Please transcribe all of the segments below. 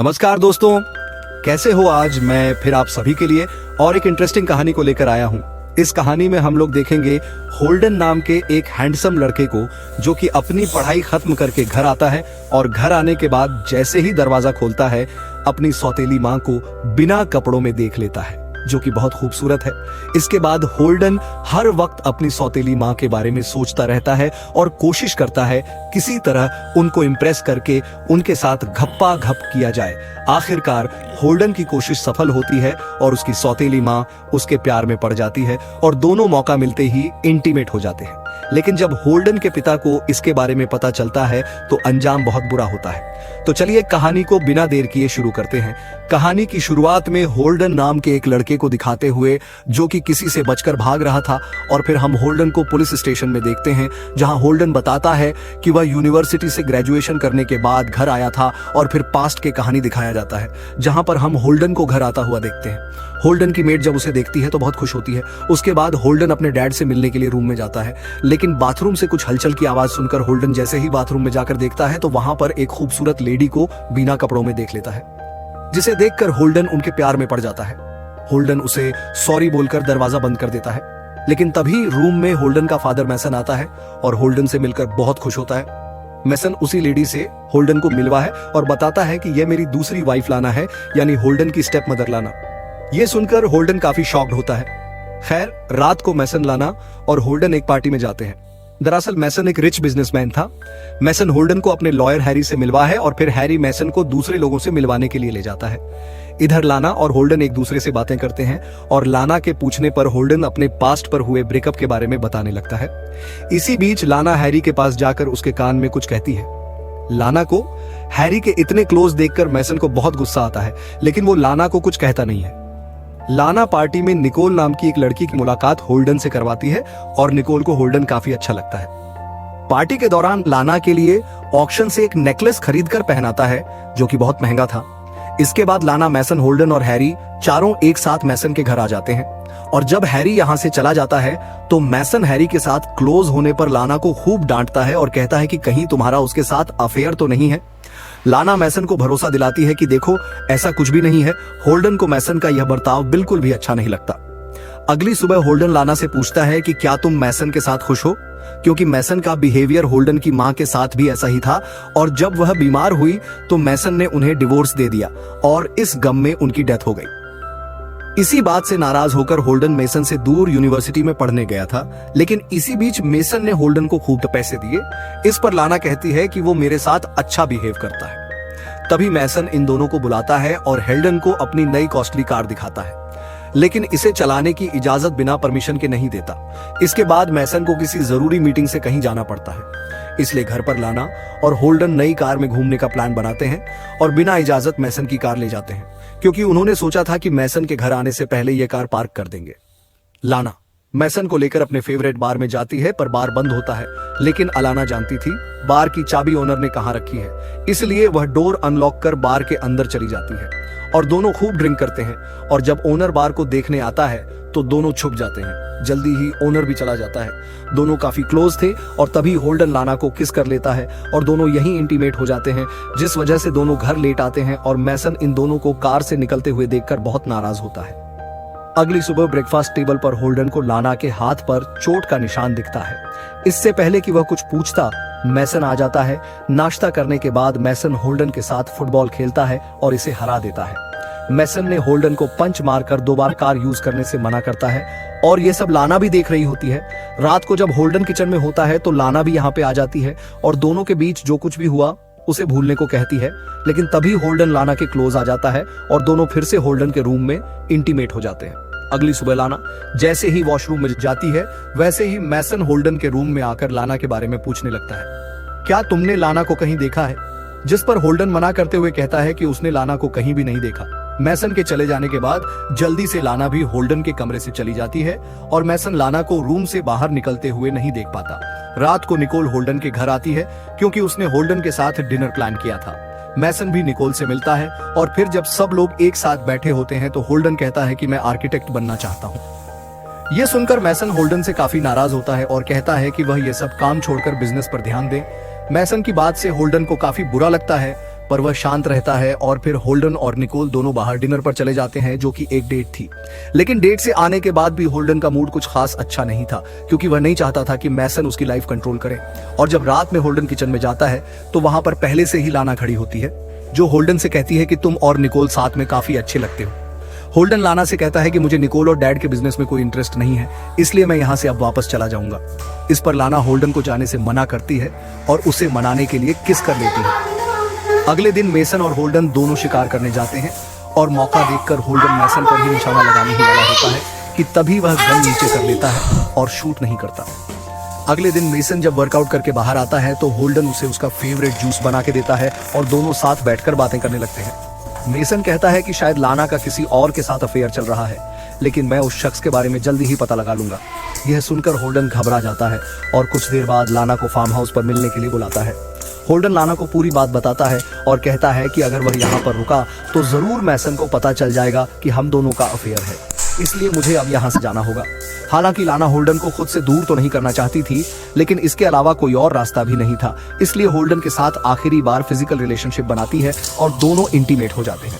नमस्कार दोस्तों, कैसे हो? आज मैं फिर आप सभी के लिए और एक इंटरेस्टिंग कहानी को लेकर आया हूं। इस कहानी में हम लोग देखेंगे होल्डन नाम के एक हैंडसम लड़के को जो कि अपनी पढ़ाई खत्म करके घर आता है और घर आने के बाद जैसे ही दरवाजा खोलता है अपनी सौतेली मां को बिना कपड़ों में देख लेता है, जो कि बहुत खूबसूरत है। इसके बाद होल्डन हर वक्त अपनी सौतेली मां के बारे में सोचता रहता है और कोशिश करता है किसी तरह उनको इम्प्रेस करके उनके साथ घप्पा घप किया जाए। आखिरकार होल्डन की कोशिश सफल होती है और उसकी सौतेली मां उसके प्यार में पड़ जाती है और दोनों मौका मिलते ही इंटीमेट हो जाते हैं। लेकिन जब होल्डन के पिता को इसके बारे में पता चलता है तो अंजाम बहुत बुरा होता है। तो चलिए कहानी को बिना देर किए शुरू करते हैं। कहानी की शुरुआत में होल्डन नाम के एक लड़के को दिखाते हुए जो कि किसी से बचकर भाग रहा था, और फिर हम होल्डन को पुलिस स्टेशन में देखते हैं जहां होल्डन बताता है कि वह यूनिवर्सिटी से ग्रेजुएशन करने के बाद घर आया था, और फिर पास्ट की कहानी दिखाया जाता है जहां पर हम होल्डन को घर आता हुआ देखते हैं। होल्डन की मेट जब उसे देखती है तो बहुत खुश होती है। उसके बाद होल्डन अपने डैड से मिलने के लिए रूम में जाता है, लेकिन बाथरूम से कुछ हलचल की आवाज सुनकर होल्डन जैसे ही बाथरूम में जाकर देखता है तो वहां पर एक खूबसूरत लेडी को बिना कपड़ों में देख लेता है, जिसे देखकर होल्डन उनके प्यार में पड़ जाता है। होल्डन उसे सॉरी बोलकर दरवाजा बंद कर देता है, लेकिन तभी रूम में होल्डन का फादर मैसन आता है और होल्डन से मिलकर बहुत खुश होता है। मैसन उसी लेडी से होल्डन को मिलवा है और बताता है कि यह मेरी दूसरी वाइफ लाना है, यानी होल्डन की स्टेप मदर लाना। यह सुनकर होल्डन काफी शॉक्ड होता है। खैर, रात को मैसन लाना और होल्डन एक पार्टी में जाते हैं। दरअसल मैसन एक रिच बिजनेसमैन था। मैसन होल्डन को अपने लॉयर हैरी से मिलवा है और फिर हैरी मैसन को दूसरे लोगों से मिलवाने के लिए ले जाता है। इधर लाना और होल्डन एक दूसरे से बातें करते हैं और लाना के पूछने पर होल्डन अपने पास्ट पर हुए ब्रेकअप के बारे में बताने लगता है। इसी बीच लाना हैरी के पास जाकर उसके कान में कुछ कहती है। लाना को हैरी के इतने क्लोज देखकर मैसन को बहुत गुस्सा आता है, लेकिन वो लाना को कुछ कहता नहीं है। लाना पार्टी में निकोल नाम की एक लड़की की मुलाकात होल्डन से करवाती है और निकोल को होल्डन काफी अच्छा लगता है। पार्टी के दौरान लाना के लिए ऑक्शन से एक नेकलेस खरीदकर पहनाता है जो कि बहुत महंगा था। इसके बाद लाना, मैसन, होल्डन और हैरी चारों एक साथ मैसन के घर आ जाते हैं, और जब हैरी यहां से चला जाता है तो मैसन हैरी के साथ क्लोज होने पर लाना को खूब डांटता है और कहता है कि कहीं तुम्हारा उसके साथ अफेयर तो नहीं है। लाना मैसन को भरोसा दिलाती है कि देखो ऐसा कुछ भी नहीं है। होल्डन को मैसन का यह बर्ताव बिल्कुल भी अच्छा नहीं लगता। अगली सुबह होल्डन लाना से पूछता है कि क्या तुम मैसन के साथ खुश हो, क्योंकि मैसन का बिहेवियर होल्डन की मां के साथ भी ऐसा ही था, और जब वह बीमार हुई तो मैसन ने उन्हें डिवोर्स दे दिया और इस गम में उनकी डेथ हो गई। इसी बात से नाराज होकर होल्डन मेसन से दूर यूनिवर्सिटी में पढ़ने गया था, लेकिन इसी बीच मेसन ने होल्डन को खूब पैसे दिए। इस पर लाना कहती है कि वो मेरे साथ अच्छा बिहेव करता है। तभी मैसन इन दोनों को बुलाता है और हेल्डन को अपनी नई कॉस्टली कार दिखाता है, लेकिन इसे चलाने की इजाजत बिना परमिशन के नहीं देता। इसके बाद मैसन को किसी जरूरी मीटिंग से कहीं जाना पड़ता है, इसलिए घर पर लाना और होल्डन नई कार में घूमने का प्लान बनाते हैं और बिना इजाजत मैसन की कार ले जाते हैं, क्योंकि उन्होंने सोचा था कि मैसन के घर आने से पहले यह कार पार्क कर देंगे। लाना मैसन को लेकर अपने फेवरेट बार में जाती है, पर बार बंद होता है, लेकिन अलाना जानती थी बार की चाबी ओनर ने कहां रखी है, इसलिए वह डोर अनलॉक कर बार के अंदर चली जाती है और दोनों खूब ड्रिंक करते हैं। और जब ओनर बार को देखने आता है तो दोनों छुप जाते हैं। जल्दी ही ओनर भी चला जाता है। दोनों काफी क्लोज थे और तभी होल्डन लाना को किस कर लेता है और दोनों यहीं इंटीमेट हो जाते हैं, जिस वजह से दोनों घर लेट आते हैं और मैसन इन दोनों को कार से निकलते हुए देखकर बहुत नाराज होता है। अगली सुबह ब्रेकफास्ट टेबल पर होल्डन को लाना के हाथ पर चोट का निशान दिखता है। इससे पहले कि वह कुछ पूछता, मैसन आ जाता है। नाश्ता करने के बाद मैसन होल्डन के साथ फुटबॉल खेलता है और इसे हरा देता है। मैसन ने होल्डन को पंच मारकर 2 बार कार यूज करने से मना करता है और ये सब लाना भी देख रही होती है। रात को जब होल्डन किचन में होता है तो लाना भी यहाँ पे आ जाती है और दोनों के बीच जो कुछ भी हुआ उसे भूलने को कहती है, लेकिन तभी होल्डन लाना के क्लोज आ जाता है और दोनों फिर से होल्डन के रूम में इंटीमेट हो जाते हैं। अगली सुबह लाना जैसे ही वॉशरूम में जाती है वैसे ही मैसन होल्डन के रूम में आकर लाना के बारे में पूछने लगता है, क्या तुमने लाना को कहीं देखा है? जिस पर होल्डन मना करते हुए कहता है कि उसने लाना को कहीं भी नहीं देखा। मैसन के चले जाने के बाद जल्दी से लाना भी होल्डन के कमरे से चली जाती है और मैसन लाना को रूम से बाहर निकलते हुए नहीं देख पाता। रात को निकोल होल्डन के घर आती है क्योंकि उसने होल्डन के साथ डिनर प्लान किया था। मैसन भी निकोल से मिलता है और फिर जब सब लोग एक साथ बैठे होते हैं तो होल्डन कहता है कि मैं आर्किटेक्ट बनना चाहता हूँ। यह सुनकर मैसन होल्डन से काफी नाराज होता है और कहता है कि वह यह सब काम छोड़कर बिजनेस पर ध्यान दे। मैसन की बात से होल्डन को काफी बुरा लगता है, पर वह शांत रहता है और फिर होल्डन और निकोल दोनों बाहर डिनर पर चले जाते हैं, जो कि एक डेट थी। लेकिन डेट से आने के बाद भी होल्डन का मूड कुछ खास अच्छा नहीं था, क्योंकि वह नहीं चाहता था कि मैसन उसकी लाइफ कंट्रोल करे। और जब रात में होल्डन किचन में जाता है तो वहां पर पहले से ही लाना खड़ी होती है, जो होल्डन से कहती है कि तुम और निकोल साथ में काफी अच्छे लगते हो। होल्डन लाना से कहता है कि मुझे निकोल और डैड के बिजनेस में कोई इंटरेस्ट नहीं है, इसलिए मैं यहाँ से अब वापस चला जाऊंगा। इस पर लाना होल्डन को जाने से मना करती है और उसे मनाने के लिए किस कर लेती है। अगले दिन मेसन और होल्डन दोनों शिकार करने जाते हैं और मौका देखकर होल्डन मेसन पर ही निशाना लगाने ही वाला होता है कि तभी वह गन नीचे कर लेता है और शूट नहीं करता। अगले दिन मेसन जब वर्कआउट करके बाहर आता है तो होल्डन उसे उसका फेवरेट जूस बना के देता है और दोनों साथ बैठकर बातें करने लगते हैं। मेसन कहता है कि शायद लाना का किसी और के साथ अफेयर चल रहा है, लेकिन मैं उस शख्स के बारे में जल्दी ही पता लगा लूंगा। यह सुनकर होल्डन घबरा जाता है और कुछ देर बाद लाना को फार्म हाउस पर मिलने के लिए बुलाता है। होल्डन लाना को पूरी बात बताता है और कहता है कि अगर वह यहाँ पर रुका तो जरूर मैसन को पता चल जाएगा कि हम दोनों का अफेयर है, इसलिए मुझे अब यहाँ से जाना होगा। हालांकि लाना होल्डन को खुद से दूर तो नहीं करना चाहती थी, लेकिन इसके अलावा कोई और रास्ता भी नहीं था, इसलिए होल्डन के साथ आखिरी बार फिजिकल रिलेशनशिप बनाती है और दोनों इंटीमेट हो जाते हैं।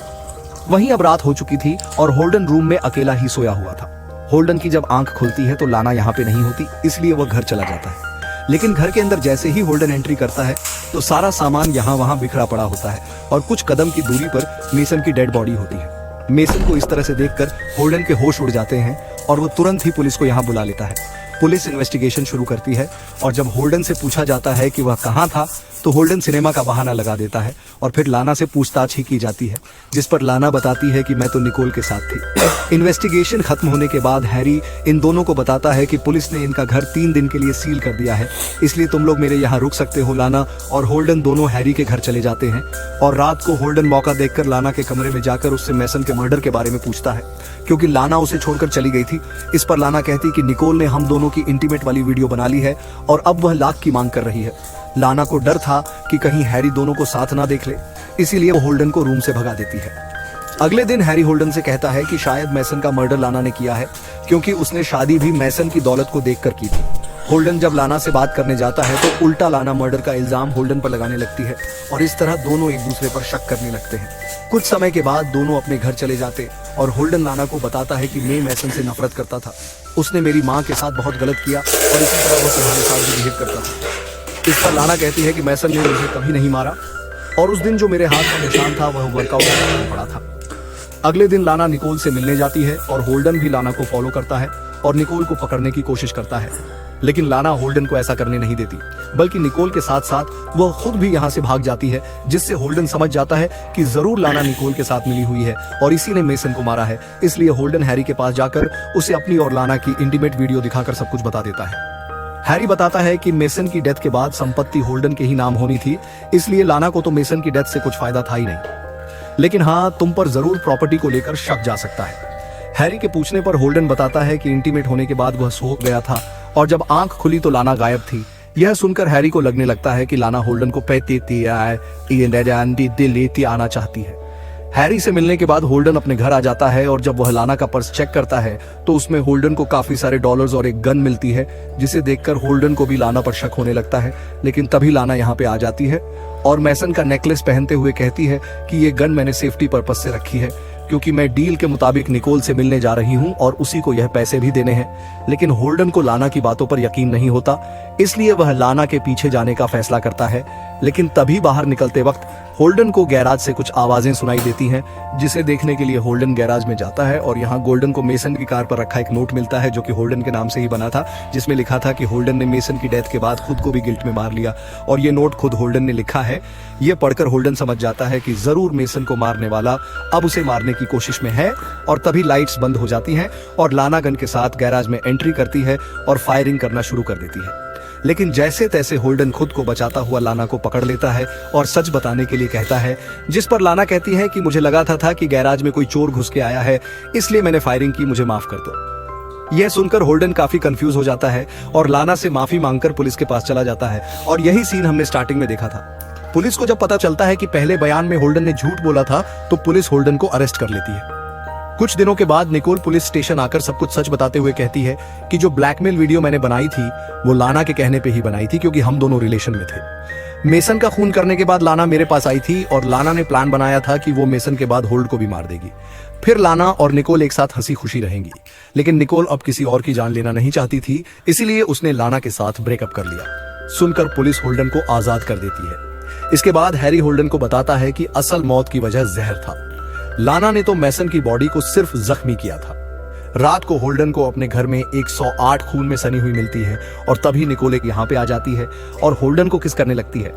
वहीं अब रात हो चुकी थी और होल्डन रूम में अकेला ही सोया हुआ था। होल्डन की जब आंख खुलती है तो लाना यहाँ पे नहीं होती, इसलिए वह घर चला जाता है। लेकिन घर के अंदर जैसे ही होल्डन एंट्री करता है तो सारा सामान यहाँ वहाँ बिखरा पड़ा होता है और कुछ कदम की दूरी पर मेसन की डेड बॉडी होती है। मेसन को इस तरह से देखकर होल्डन के होश उड़ जाते हैं और वो तुरंत ही पुलिस को यहाँ बुला लेता है। पुलिस इन्वेस्टिगेशन शुरू करती है और जब होल्डन से पूछा जाता है कि वह कहाँ था तो होल्डन सिनेमा का बहाना लगा देता है और फिर लाना से पूछताछ ही की जाती है, जिस पर लाना बताती है कि मैं तो निकोल के साथ थी। इन्वेस्टिगेशन खत्म होने के बाद हैरी इन दोनों को बताता है कि पुलिस ने इनका घर 3 दिन के लिए सील कर दिया है, इसलिए तुम लोग मेरे यहाँ रुक सकते हो। लाना और होल्डन दोनों हैरी के घर चले जाते हैं और रात को होल्डन मौका देखकर लाना के कमरे में जाकर उससे मैसन के मर्डर के बारे में पूछता है, क्योंकि लाना उसे छोड़कर चली गई थी। इस पर लाना कहती कि निकोल ने हम दोनों की इंटीमेट वाली वीडियो बना ली है और अब वह लाख की मांग कर रही है। लाना को डर था कि कहीं हैरी दोनों को साथ ना देख ले, इसीलिए वो होल्डन को रूम से भगा देती है। अगले दिन हैरी होल्डन से कहता है कि शायद मैसन का मर्डर लाना ने किया है, क्योंकि उसने शादी भी मैसन की दौलत को देखकर की थी। होल्डन जब लाना से बात करने जाता है तो उल्टा लाना मर्डर का इल्जाम होल्डन पर लगाने लगती है और इस तरह दोनों एक दूसरे पर शक करने लगते हैं। कुछ समय के बाद दोनों अपने घर चले जाते और होल्डन लाना को बताता है कि मैं मैसन से नफरत करता था, उसने मेरी माँ के साथ बहुत गलत किया और इसी तरह वो तुम्हारे साथ भी बिहेव करता था। इस पर लाना कहती है कि मैसन ने मुझे कभी नहीं मारा और उस दिन जो मेरे हाथ का निशान था वह वर्कआउट करना पड़ा था। अगले दिन लाना निकोल से मिलने जाती है और होल्डन भी लाना को फॉलो करता है और निकोल को पकड़ने की कोशिश करता है, लेकिन लाना होल्डन को ऐसा करने नहीं देती, बल्कि निकोल के साथ साथ वह खुद भी यहाँ से भाग जाती है, जिससे होल्डन समझ जाता है कि जरूर लाना निकोल के साथ मिली हुई है और इसी ने मेसन को मारा है। इसलिए होल्डन हैरी के पास जाकर उसे अपनी और लाना की इंटीमेट वीडियो दिखाकर सब कुछ बता देता है। हैरी बताता है कि मेसन की डेथ के बाद संपत्ति होल्डन के ही नाम होनी थी, इसलिए लाना को तो मेसन की डेथ से कुछ फायदा था ही नहीं, लेकिन हाँ तुम पर जरूर प्रॉपर्टी को लेकर शक जा सकता है। हैरी के पूछने पर होल्डन बताता है कि इंटीमेट होने के बाद वह सो गया था और जब आंख खुली तो लाना गायब थी। यह सुनकर हैरी को लगने लगता है कि लाना होल्डन को लेती आना चाहती है। हैरी से मिलने के बाद होल्डन अपने घर आ जाता है और जब वह लाना का पर्स चेक करता है तो उसमें होल्डन को काफी सारे डॉलर्स और एक गन मिलती है, जिसे देखकर होल्डन को भी लाना पर शक होने लगता है। लेकिन तभी लाना यहाँ पे आ जाती है और मैसन का नेकलेस पहनते हुए कहती है कि ये गन मैंने सेफ्टी पर्पस से रखी है, क्योंकि मैं डील के मुताबिक निकोल से मिलने जा रही हूँ और उसी को यह पैसे भी देने हैं। लेकिन होल्डन को लाना की बातों पर यकीन नहीं होता, इसलिए वह लाना के पीछे जाने का फैसला करता है। लेकिन तभी बाहर निकलते वक्त होल्डन को गैराज से कुछ आवाजें सुनाई देती हैं, जिसे देखने के लिए होल्डन गैराज में जाता है और यहाँ गोल्डन को मेसन की कार पर रखा एक नोट मिलता है, जो कि होल्डन के नाम से ही बना था, जिसमें लिखा था कि होल्डन ने मेसन की डेथ के बाद खुद को भी गिल्ट में मार लिया और ये नोट खुद होल्डन ने लिखा है। ये पढ़कर होल्डन समझ जाता है कि जरूर मेसन को मारने वाला अब उसे मारने की कोशिश में है और तभी लाइट्स बंद हो जाती हैं और लाना गन के साथ गैराज में एंट्री करती है और फायरिंग करना शुरू कर देती है। लेकिन जैसे तैसे होल्डन खुद को बचाता हुआ लाना को पकड़ लेता है और सच बताने के लिए कहता है, जिस पर लाना कहती है कि मुझे लगा था कि गैराज में कोई चोर घुस के आया है, इसलिए मैंने फायरिंग की, मुझे माफ कर दो। यह सुनकर होल्डन काफी कंफ्यूज हो जाता है और लाना से माफी मांगकर पुलिस के पास चला जाता है और यही सीन हमने स्टार्टिंग में देखा था। पुलिस को जब पता चलता है कि पहले बयान में होल्डन ने झूठ बोला था तो पुलिस होल्डन को अरेस्ट कर लेती है। कुछ दिनों के बाद निकोल पुलिस स्टेशन आकर सब कुछ सच बताते हुए कहती है कि जो ब्लैकमेल वीडियो मैंने बनाई थी वो लाना के कहने पे ही बनाई थी, क्योंकि हम दोनों रिलेशन में थे। मेसन का खून करने के बाद लाना मेरे पास आई थी और लाना ने प्लान बनाया था कि वो मेसन के बाद होल्ड को भी मार देगी। फिर लाना और निकोल एक साथ हंसी खुशी रहेंगी, लेकिन निकोल अब किसी और की जान लेना नहीं चाहती थी, इसीलिए उसने लाना के साथ ब्रेकअप कर लिया। सुनकर पुलिस होल्डन को आजाद कर देती है। इसके बाद हैरी होल्डन को बताता है कि असल मौत की वजह जहर था। लाना ने तो मेसन की बॉडी को सिर्फ जख्मी किया था। रात को होल्डन को अपने घर में 108 खून में सनी हुई मिलती है और तभी निकोल यहाँ पे आ जाती है और होल्डन को किस करने लगती है।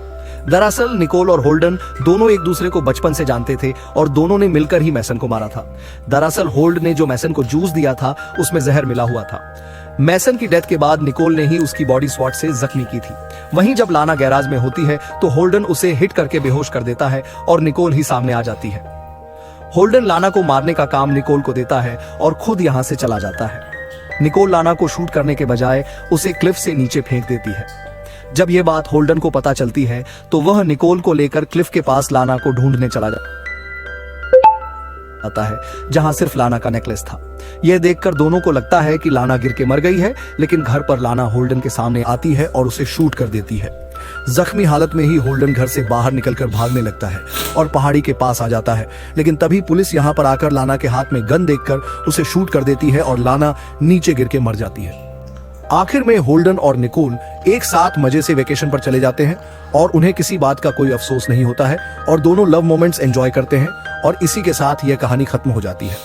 दरअसल निकोल और होल्डन दोनों एक दूसरे को बचपन से जानते थे और दोनों ने मिलकर ही मेसन को मारा था। दरअसल होल्ड ने जो मेसन को जूस दिया था उसमें जहर मिला हुआ था। मेसन की डेथ के बाद निकोल ने ही उसकी बॉडी स्वॉट से जख्मी की थी। वहीं जब लाना गैराज में होती है तो होल्डन उसे हिट करके बेहोश कर देता है और निकोल ही सामने आ जाती है। होल्डन लाना को मारने का काम निकोल को देता है और खुद यहां से चला जाता है। निकोल लाना को शूट करने के बजाय उसे क्लिफ से नीचे फेंक देती है। जब यह बात होल्डन को पता चलती है तो वह निकोल को लेकर क्लिफ के पास लाना को ढूंढने चला जाता है, जहां सिर्फ लाना का नेकलेस था। यह देखकर दोनों को लगता है कि लाना गिर के मर गई है, लेकिन घर पर लाना होल्डन के सामने आती है और उसे शूट कर देती है। जख्मी हालत में ही होल्डन घर से बाहर निकलकर भागने लगता है और पहाड़ी के पास आ जाता है, लेकिन तभी पुलिस यहां पर आकर लाना के हाथ में गन देखकर उसे शूट कर देती है और लाना नीचे गिर के मर जाती है। आखिर में होल्डन और निकोल एक साथ मजे से वेकेशन पर चले जाते हैं और उन्हें किसी बात का कोई अफसोस नहीं होता है और दोनों लव मोमेंट्स एंजॉय करते हैं और इसी के साथ यह कहानी खत्म हो जाती है।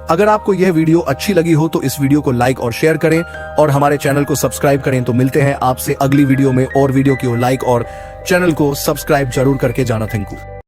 अगर आपको यह वीडियो अच्छी लगी हो तो इस वीडियो को लाइक और शेयर करें और हमारे चैनल को सब्सक्राइब करें। तो मिलते हैं आपसे अगली वीडियो में और वीडियो को लाइक और चैनल को सब्सक्राइब जरूर करके जाना। Thank you.